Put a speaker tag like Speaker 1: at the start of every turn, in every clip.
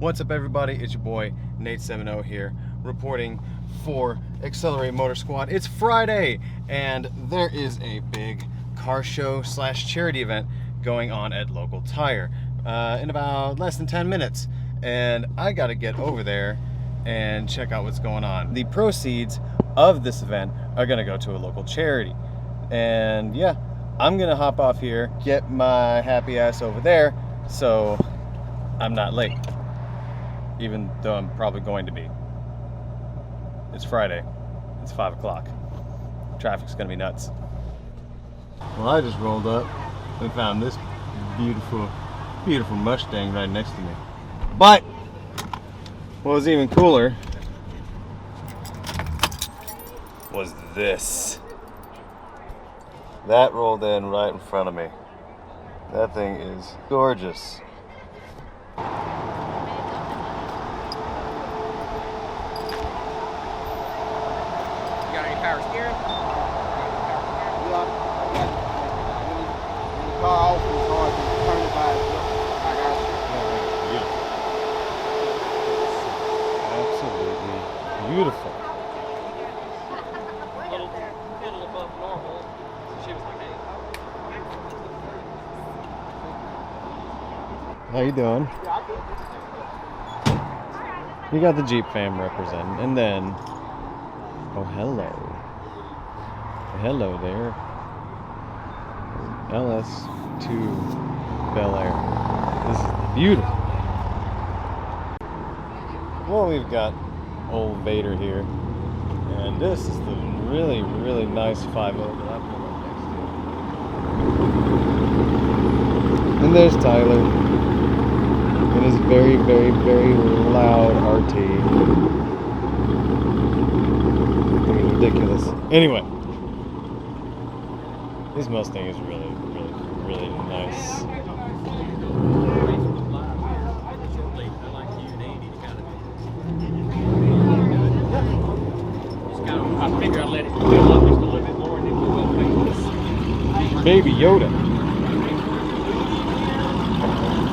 Speaker 1: What's up, everybody? It's your boy Nate70 here, reporting for XLR8 Motor Squad. It's Friday, and there is a big car show slash charity event going on at Local Tire in about less than 10 minutes. And I gotta get over there and check out what's going on. The proceeds of this event are gonna go to a local charity. And yeah, I'm gonna hop off here, get my happy ass over there so I'm not late, even though I'm probably going to be. It's Friday, it's 5 o'clock. Traffic's gonna be nuts. Well, I just rolled up and found this beautiful, beautiful Mustang right next to me. But what was even cooler was this. That rolled in right in front of me. That thing is gorgeous.
Speaker 2: You got any power steering?
Speaker 3: Yeah, when the car opens, so I can turn it by itself. I got
Speaker 1: Absolutely beautiful.
Speaker 2: Little above normal. She was like, hey.
Speaker 1: How you doing? You got the Jeep fam representing, and then, oh hello, hello there, LS2 Bel Air. This is beautiful. Well, we've got old Vader here, and this is the really, really nice 5.0 that I pulled up next to. And there's Tyler. It is very, very, very loud RT. I mean, ridiculous. Anyway, this Mustang is really, really, really nice.
Speaker 2: I figure I'll let it fill up just a little bit more and then we'll go fix this.
Speaker 1: Baby Yoda.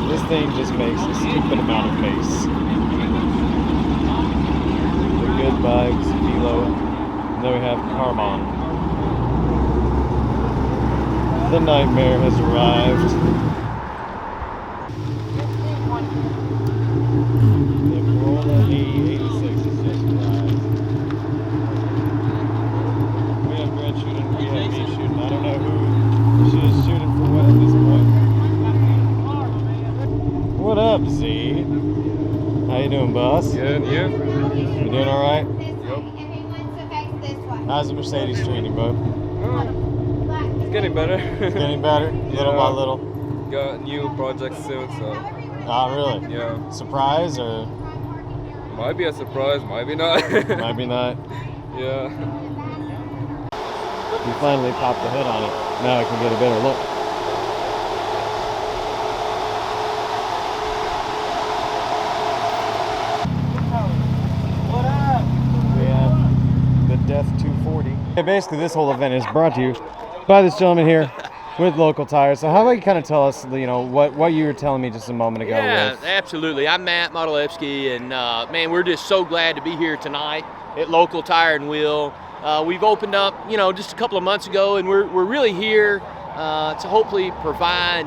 Speaker 1: This thing just makes a stupid amount of bass. The good vibes, Kilo. And then we have Carmon. The nightmare has arrived. The Corolla E86 has just arrived. We have Brett shooting, we have me shooting. I don't know who she is shooting for what at this point. What up, Z? How you doing, boss?
Speaker 4: Good, you?
Speaker 1: You doing all right?
Speaker 4: Yep.
Speaker 1: How's the Mercedes treating you, bud?
Speaker 4: It's getting better.
Speaker 1: It's getting better, little by little.
Speaker 4: Got new projects soon, so
Speaker 1: Oh, really?
Speaker 4: yeah.
Speaker 1: Surprise or
Speaker 4: Might be a surprise, might be not.
Speaker 1: maybe not?
Speaker 4: Yeah.
Speaker 1: You finally popped the hood on it. Now I can get a better look. Death 240. Hey, basically this whole event is brought to you by this gentleman here with Local Tire. So how about you kind of tell us, you know, what you were telling me just a moment ago?
Speaker 2: Yeah,
Speaker 1: with
Speaker 2: absolutely. I'm Matt Modelewski, and man, we're just so glad to be here tonight at Local Tire and Wheel. We've opened up, you know, just a couple of months ago, and we're really here to hopefully provide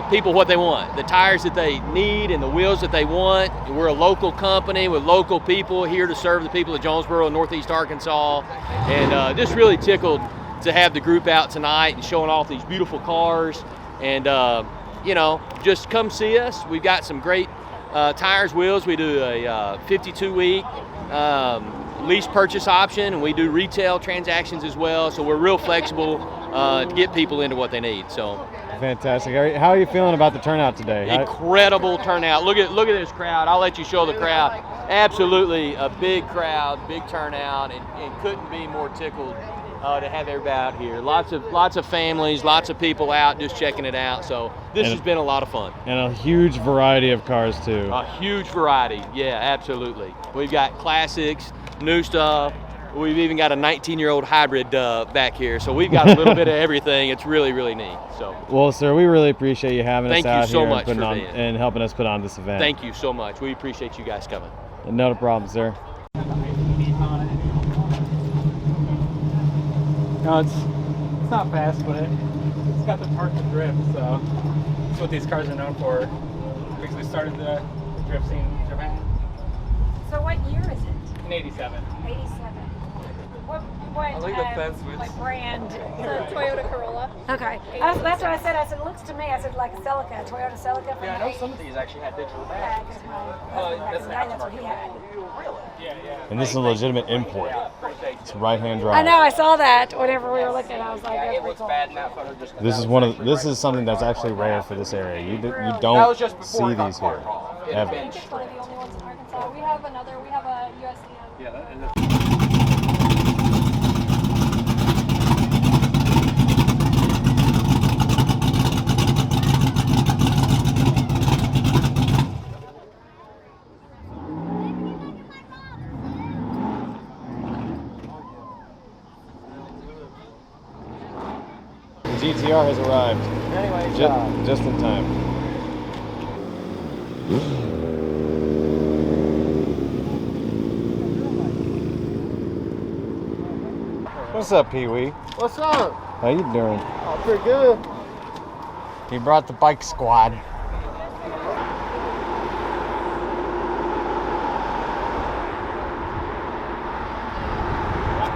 Speaker 2: people what they want, the tires that they need and the wheels that they want. We're a local company with local people here to serve the people of Jonesboro and Northeast Arkansas, and just really tickled to have the group out tonight and showing off these beautiful cars. And you know, just come see us. We've got some great tires, wheels. We do a 52-week lease purchase option, and we do retail transactions as well, so we're real flexible to get people into what they need. So
Speaker 1: fantastic. How are you feeling about the turnout today?
Speaker 2: incredible turnout. Look at this crowd. I'll let you show the crowd. Absolutely a big crowd, big turnout, and couldn't be more tickled to have everybody out here. Lots of families, lots of people out just checking it out. So this has been a lot of fun.
Speaker 1: And a huge variety of cars too.
Speaker 2: A huge variety, yeah, absolutely. We've got classics, new stuff, We've even got a 19-year-old hybrid back here, so we've got a little bit of everything. It's really, really neat. So,
Speaker 1: well, sir, we really appreciate you having us out
Speaker 2: so
Speaker 1: here
Speaker 2: much
Speaker 1: and,
Speaker 2: for
Speaker 1: and helping us put on this event.
Speaker 2: Thank you so much. We appreciate you guys coming.
Speaker 1: Not a problem, sir.
Speaker 5: No, it's not fast, but it's got the torque to drift, so that's what these cars are known for. Basically started the drift scene in Japan
Speaker 6: So what year is it?
Speaker 5: in '87.
Speaker 6: 87. What
Speaker 4: I like the fence switch.
Speaker 6: like brand?
Speaker 7: Toyota Corolla.
Speaker 6: Okay. That's what I said. I said, it looks to me, I said, like a Celica, a Toyota Celica.
Speaker 5: Yeah, I know some of these actually had digital
Speaker 6: Yeah,
Speaker 5: bags.
Speaker 6: 'cause my husband back in the day, that's what he had.
Speaker 5: Yeah.
Speaker 1: And this is a legitimate import. It's right-hand drive.
Speaker 6: I know, I saw that whenever we were looking. I was like, that's pretty cool.
Speaker 5: Bad in that photo just
Speaker 1: This is something that's actually rare for this area. You
Speaker 5: That
Speaker 1: don't
Speaker 5: was just before
Speaker 1: see
Speaker 5: it got
Speaker 1: these here
Speaker 5: parked.
Speaker 1: ever.
Speaker 6: It's one of the only ones in Arkansas. We have a USDM.
Speaker 5: Yeah,
Speaker 1: The GTR has arrived.
Speaker 5: Anyway,
Speaker 1: Just in time. What's up, Pee-wee?
Speaker 3: What's up?
Speaker 1: How you doing?
Speaker 3: Oh, pretty good.
Speaker 1: He brought the bike squad.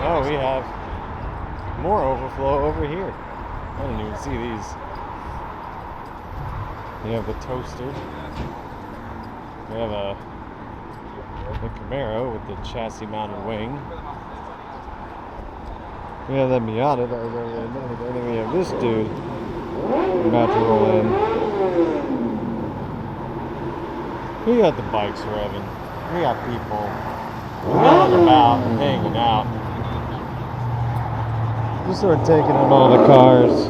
Speaker 1: Oh, we have more overflow over here. I didn't even see these. We have the toaster. We have the Camaro with the chassis mounted wing. We have that Miata. And then we have this dude about to roll in. We got the bikes revving. We got people milling about and hanging out. Just sort of taking in all the cars.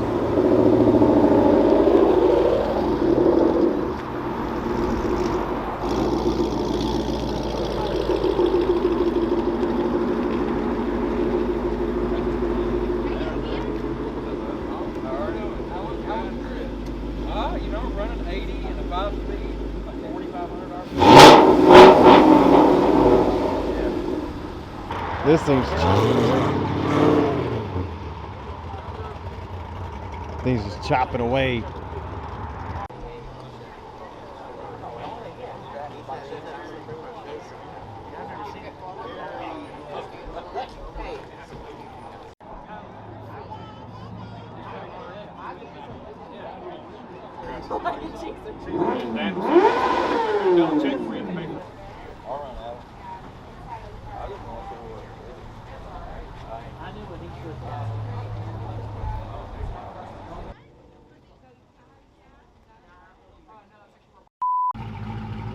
Speaker 5: you know, running 80 and a 5-speed, like 4,500 RPM.
Speaker 1: This thing's just chopping away.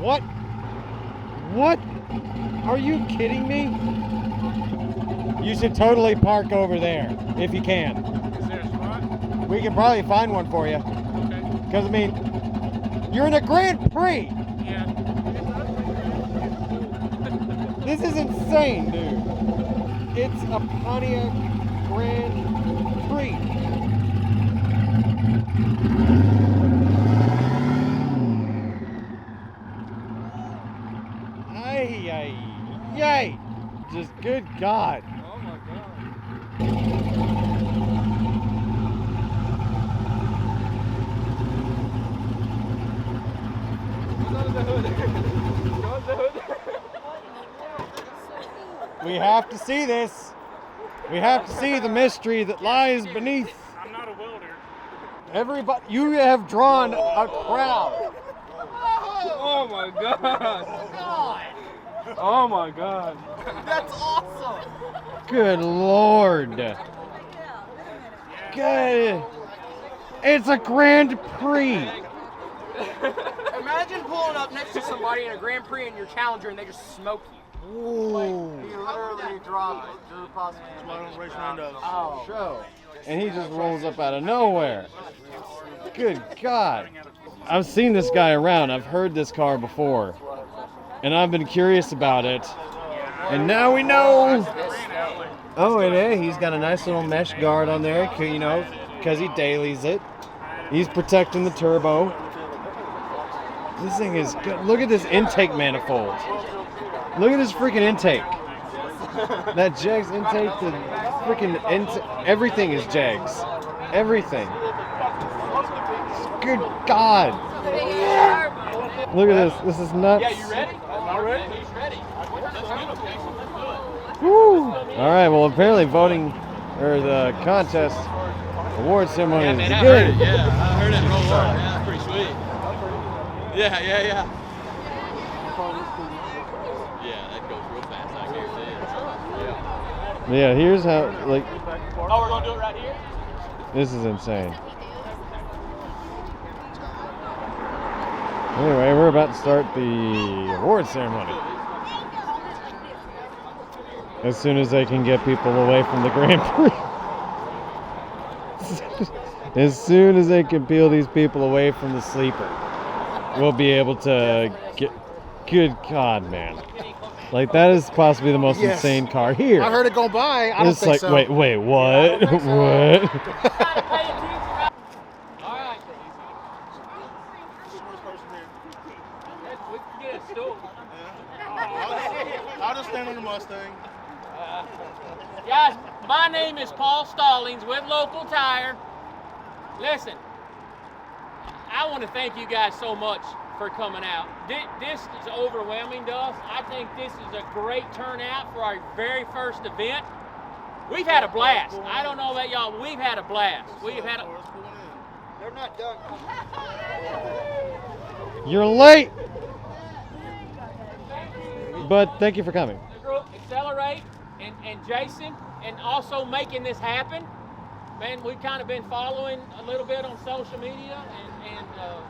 Speaker 1: What? What? Are you kidding me? You should totally park over there if you can.
Speaker 5: Is there a spot?
Speaker 1: We can probably find one for you.
Speaker 5: Okay.
Speaker 1: Because, I mean, you're in a Grand Prix.
Speaker 5: Yeah.
Speaker 1: This is insane, dude. It's a Pontiac Grand Prix. Yay! Just good God.
Speaker 5: Oh my God.
Speaker 1: We have to see this. We have to see the mystery that lies beneath.
Speaker 5: I'm not a welder.
Speaker 1: Everybody, you have drawn a crowd.
Speaker 5: Oh my God. Oh my God.
Speaker 3: That's awesome.
Speaker 1: Good Lord. Good. It's a Grand Prix.
Speaker 3: Imagine pulling up next to somebody in a Grand Prix and your Challenger and they just smoke you.
Speaker 1: Ooh.
Speaker 3: He literally dropped
Speaker 1: Show. And he just rolls up out of nowhere. Good God. I've seen this guy around. I've heard this car before. And I've been curious about it. And now we know. Oh, and he's got a nice little mesh guard on there, you know, because he dailies it. He's protecting the turbo. This thing is good. Look at this intake manifold. Look at this freaking intake. That Jegs intake, the freaking everything is Jegs. Everything. Good God. Look at this. This is nuts.
Speaker 2: Yeah, you ready? I'm ready. He's ready. Let's go.
Speaker 1: Woo! All right. Well, apparently voting or the contest award ceremony is
Speaker 2: I
Speaker 1: good.
Speaker 2: heard it. Yeah, I heard it roll on. Yeah, pretty sweet. Yeah. Yeah, that goes real fast. I guarantee it.
Speaker 1: Yeah. Here's how. Like.
Speaker 2: Oh, we're gonna do it right here.
Speaker 1: This is insane. Anyway, we're about to start the award ceremony. As soon as I can get people away from the Grand Prix. As soon as I can peel these people away from the sleeper, we'll be able to get. Good God, man. Like, that is possibly the most insane car here.
Speaker 3: I heard it go by. I don't
Speaker 1: It's
Speaker 3: think
Speaker 1: like,
Speaker 3: so.
Speaker 1: wait, what? What?
Speaker 3: I'll just stand on the Mustang.
Speaker 2: Guys, my name is Paul Stallings with Local Tire. Listen, I want to thank you guys so much for coming out. This is overwhelming to us. I think this is a great turnout for our very first event. We've had a blast. I don't know about y'all, but we've had a blast. We've had a...
Speaker 3: They're not done.
Speaker 1: You're late! But thank you for coming.
Speaker 2: The group XLR8 and Jason, and also making this happen. Man, we've kind of been following a little bit on social media and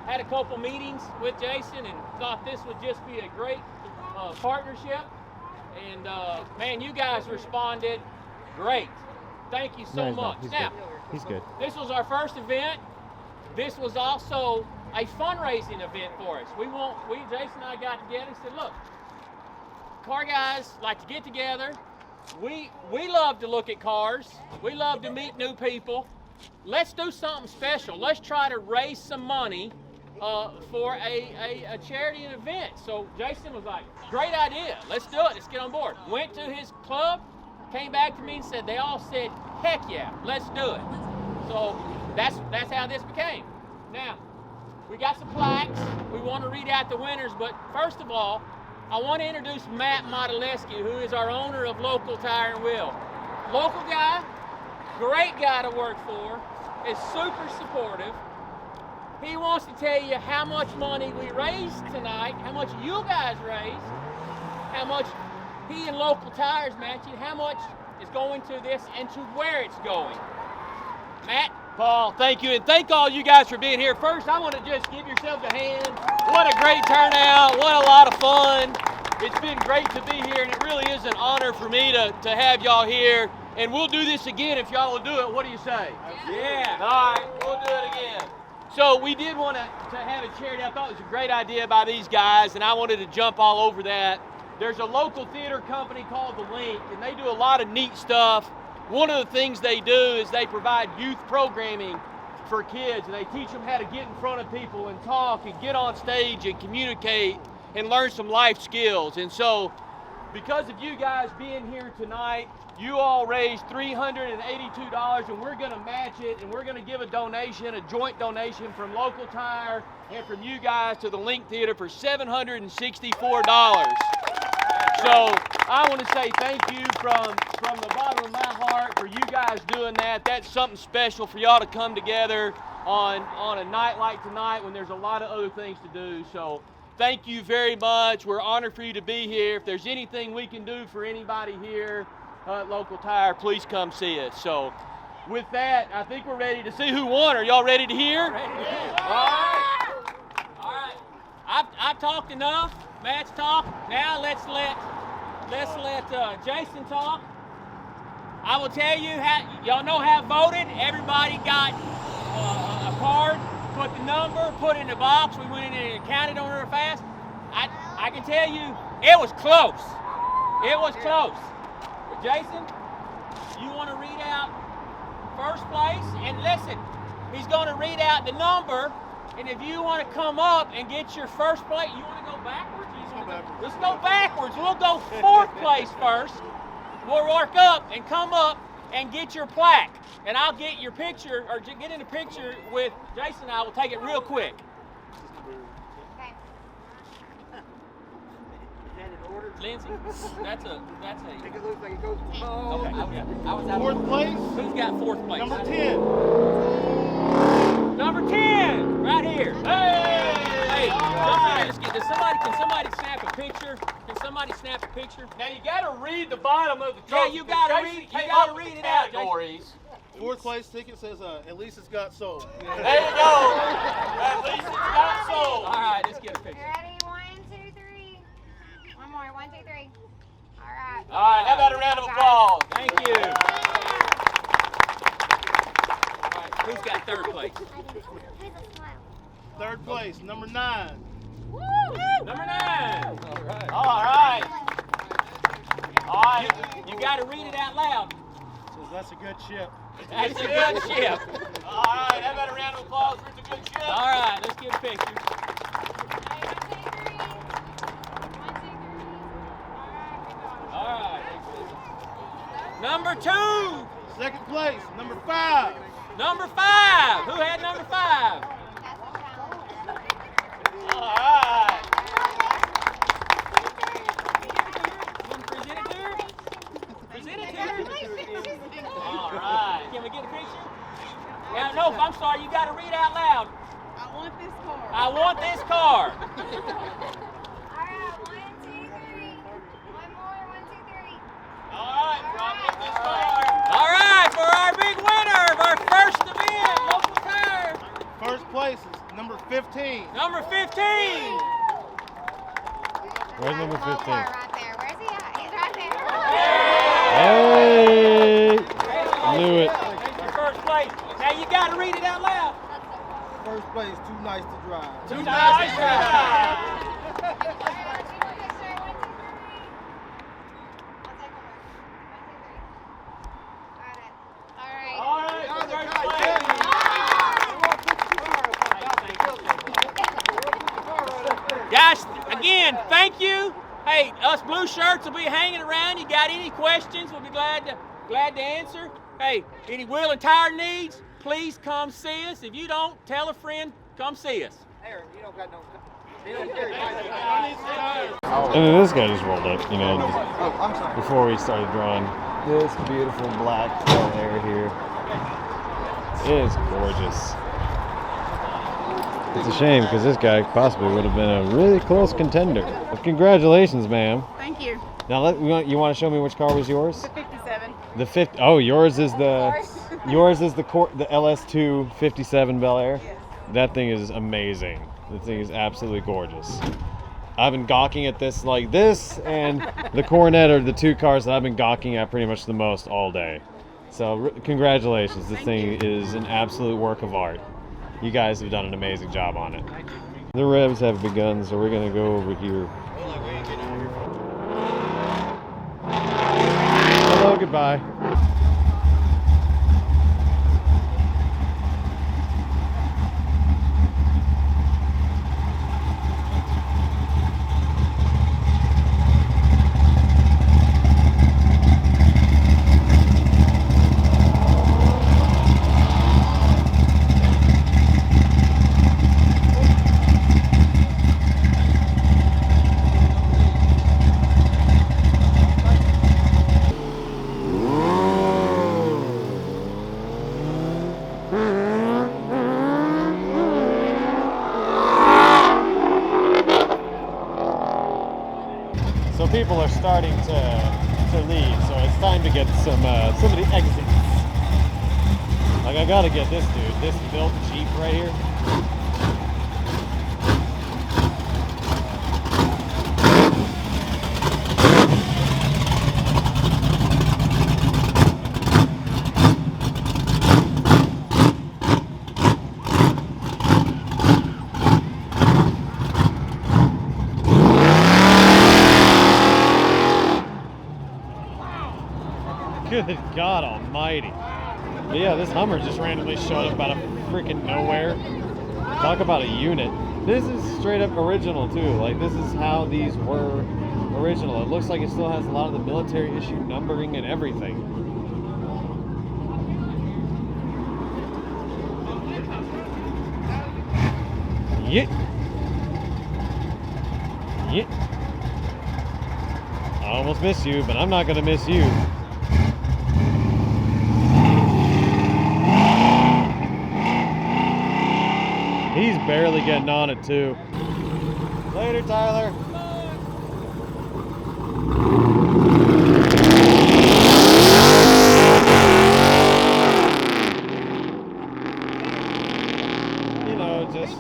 Speaker 2: had a couple meetings with Jason and thought this would just be a great partnership. And man, you guys responded great. Thank you so much. Now,
Speaker 1: He's good.
Speaker 2: this was our first event. This was also a fundraising event for us. Jason and I got together and said, look, car guys like to get together. We love to look at cars. We love to meet new people. Let's do something special. Let's try to raise some money for a charity event. So Jason was like, great idea. Let's do it. Let's get on board. Went to his club, came back to me and said, they all said, heck yeah, let's do it. So that's how this became. Now, we got some plaques. We want to read out the winners, but first of all, I want to introduce Matt Modilescu, who is our owner of Local Tire and Wheel. Local guy, great guy to work for, is super supportive. He wants to tell you how much money we raised tonight, how much you guys raised, how much he and Local Tires matching, how much is going to this and to where it's going. Matt? Paul, thank you, and thank all you guys for being here. First, I want to just give yourselves a hand. What a great turnout, what a lot of fun. It's been great to be here, and it really is an honor for me to have y'all here. And we'll do this again if y'all will do it. What do you say? Yeah. All right, we'll do it again. So we did want to have a charity. I thought it was a great idea by these guys, and I wanted to jump all over that. There's a local theater company called The Link, and they do a lot of neat stuff. One of the things they do is they provide youth programming for kids, and they teach them how to get in front of people and talk and get on stage and communicate and learn some life skills. And so because of you guys being here tonight, you all raised $382, and we're going to match it, and we're going to give a donation, a joint donation from Local Tire and from you guys to the Link Theater for $764. So I want to say thank you from the bottom of my heart for you guys doing that. That's something special for y'all to come together on a night like tonight when there's a lot of other things to do. So thank you very much. We're honored for you to be here. If there's anything we can do for anybody here at Local Tire, please come see us. So with that, I think we're ready to see who won. Are y'all ready to hear? Ready. All right. I've talked enough. Matt's talked. Now let's let Jason talk. I will tell you, y'all know how voted. Everybody got a card, put the number, put it in the box. We went in and counted on her fast. I can tell you, it was close. It was close. But Jason, you want to read out first place, and listen, he's going to read out the number, and if you want to come up and get your first place, you want to go backwards? Let's go backwards. We'll go fourth place first. We'll work up and come up and get your plaque, and I'll get your picture, or get in a picture with Jason and I. Will take it real quick. Lindsay, that's a.
Speaker 3: I think it looks like it goes.
Speaker 2: Okay. I was out.
Speaker 1: Fourth place.
Speaker 2: Who's got fourth place?
Speaker 1: Number 10.
Speaker 2: Number 10, right here. Hey, can somebody snap a picture? Can somebody snap a picture?
Speaker 7: Now you got to read the bottom of the
Speaker 2: Yeah,
Speaker 7: trophy.
Speaker 2: you got to read. You got to read it out.
Speaker 7: Categories.
Speaker 1: Fourth place ticket says, at least it's got sold.
Speaker 7: There you go. At least it's got sold.
Speaker 2: All right, let's get a picture.
Speaker 8: Ready? 1, 2, 3. One more. 1, 2, 3. All right.
Speaker 7: All right, how about a round of applause?
Speaker 2: Thank you. All right, who's got third place?
Speaker 1: Third place, number 9.
Speaker 8: Woo!
Speaker 2: Number 9.
Speaker 7: All right. All right.
Speaker 2: You got to read it out loud.
Speaker 1: Says that's a good ship.
Speaker 2: That's a good ship.
Speaker 7: All right, how about a round of applause for It's a Good Ship?
Speaker 2: All right, let's get a picture. All right. Number 2.
Speaker 1: Second place, number 5.
Speaker 2: Number 5. Who had number 5?
Speaker 7: All right.
Speaker 2: Present it to her. Present it to her.
Speaker 7: All right.
Speaker 2: Can we get a picture? Yeah, no, I'm sorry. You got to read out loud.
Speaker 3: I want this car.
Speaker 2: I want this car.
Speaker 8: All right. 1, 2, 3. One more. 1, 2, 3.
Speaker 7: All right, Rob, get this car.
Speaker 2: All right, for our big winner of our first event, local tire.
Speaker 1: First place is number 15.
Speaker 2: Number 15.
Speaker 1: Where's number 15?
Speaker 8: Right there. Where's he at? He's right there.
Speaker 1: Hey! Knew it.
Speaker 2: There's your first place. Now you got to read it out loud.
Speaker 3: First place, too nice to drive.
Speaker 2: Too nice to drive.
Speaker 8: All right, let's do a picture. 1, 2, 3. I'll take one more. 1, 2, 3. Got it. All right.
Speaker 7: All right, first place.
Speaker 2: Guys, again, thank you. Hey, us blue shirts will be hanging around. You got any questions, we'll be glad to answer. Hey, any wheel and tire needs, please come see us. If you don't, tell a friend, come see us.
Speaker 3: Aaron, you don't got no.
Speaker 1: And then this guy just rolled up, you know, before we started drawing this beautiful black hair here. It is gorgeous. It's a shame because this guy possibly would have been a really close contender. But congratulations, ma'am.
Speaker 6: Thank you.
Speaker 1: Now, you want to show me which car was yours?
Speaker 6: The 57.
Speaker 1: The 50. Oh, yours is the LS2 57 Bel Air.
Speaker 6: Yes.
Speaker 1: That thing is amazing. The thing is absolutely gorgeous. I've been gawking at this like this, and the Coronet are the two cars that I've been gawking at pretty much the most all day. So congratulations. This thing is an absolute work of art. You guys have done an amazing job on it. The revs have begun, so we're gonna go over here. Hello, goodbye. So people are starting to leave, so it's time to get some of the exits. Like I gotta get this dude, this built Jeep right here. Good God Almighty! But yeah, this Hummer just randomly showed up out of freaking nowhere. Talk about a unit. This is straight up original too. Like this is how these were original. It looks like it still has a lot of the military issue numbering and everything. Yeah. Yeah. I almost missed you, but I'm not gonna miss you. He's barely getting on it too. Later, Tyler. You know, just.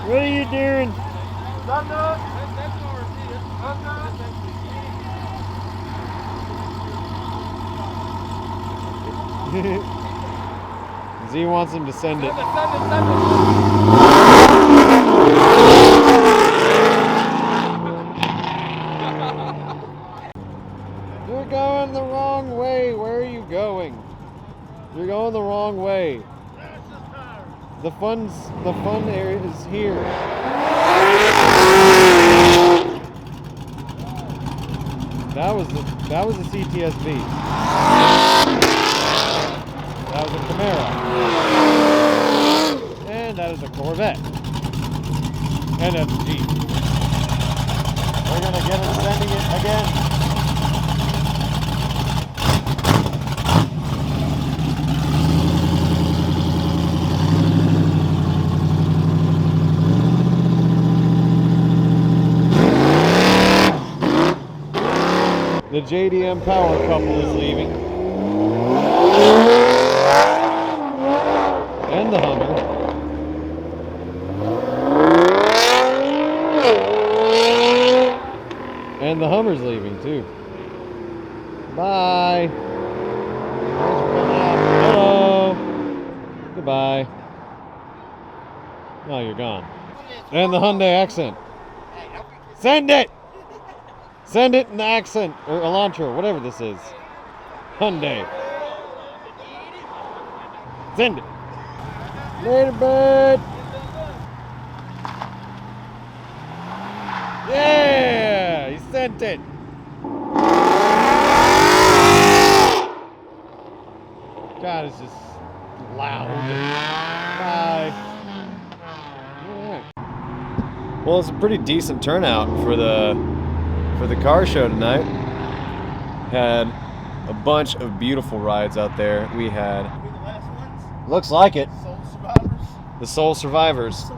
Speaker 1: What are you doing? Z wants him to send it. You're going the wrong way. Where are you going? You're going the wrong way. The fun area is here. That was a CTSV. That was a Camaro. And that is a Corvette. And that's a Jeep. We're gonna get it sending it again. The JDM power couple is leaving. And the Hummer. And the Hummer's leaving too. Bye. Hello. Goodbye. Oh, you're gone. And the Hyundai Accent. Send it! Send it in the Accent, or Elantra, whatever this is. Hyundai. Send it. Later, bud. Yeah, he sent it. God, it's just loud. Bye. Yeah. Well, it's a pretty decent turnout for the car show tonight. Had a bunch of beautiful rides out there. We had. Looks like it. The Soul Survivors.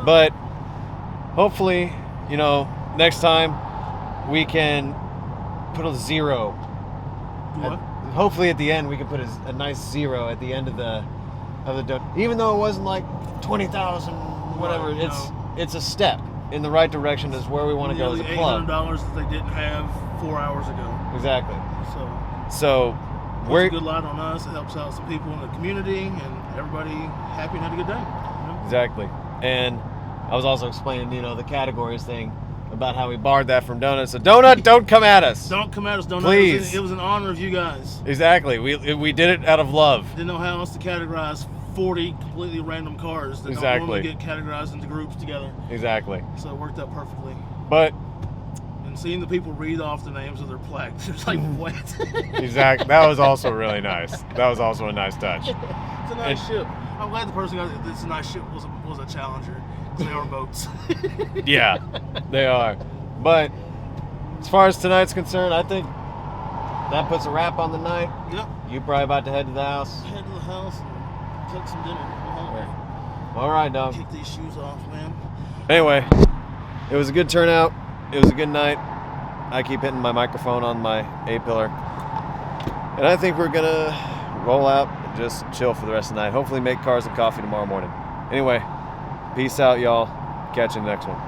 Speaker 1: But hopefully, you know, next time we can put a zero. Hopefully at the end we can put a nice zero at the end of the even though it wasn't like 20,000 whatever. It's a step in the right direction. Is where we want to go as a club.
Speaker 9: $800 that they didn't have 4 hours ago.
Speaker 1: Exactly.
Speaker 9: So
Speaker 1: we're
Speaker 9: a good light on us. It helps out some people in the community and everybody happy and had a good day. You know?
Speaker 1: Exactly. And I was also explaining, you know, the categories thing about how we barred that from Donut. So Donut, don't come at us.
Speaker 9: Don't come at us, Donut.
Speaker 1: Please.
Speaker 9: It was an honor of you guys.
Speaker 1: Exactly. We did it out of love.
Speaker 9: Didn't know how else to categorize 40 completely random cars that don't normally get categorized into groups together.
Speaker 1: Exactly.
Speaker 9: So it worked out perfectly.
Speaker 1: But
Speaker 9: and seeing the people read off the names of their plaques, it's like, what?
Speaker 1: Exactly. That was also really nice. That was also a nice touch.
Speaker 9: It's a nice ship. I'm glad the person got it. This nice ship was a Challenger. They are boats.
Speaker 1: Yeah, they are. But as far as tonight's concerned, I think that puts a wrap on the night.
Speaker 9: Yep.
Speaker 1: You probably about to head to the house.
Speaker 9: Head to the house and cook some dinner.
Speaker 1: All right, dog.
Speaker 9: Kick these shoes off, man.
Speaker 1: Anyway, it was a good turnout. It was a good night. I keep hitting my microphone on my A-pillar. And I think we're going to roll out and just chill for the rest of the night. Hopefully make cars and coffee tomorrow morning. Anyway, peace out, y'all. Catch you in the next one.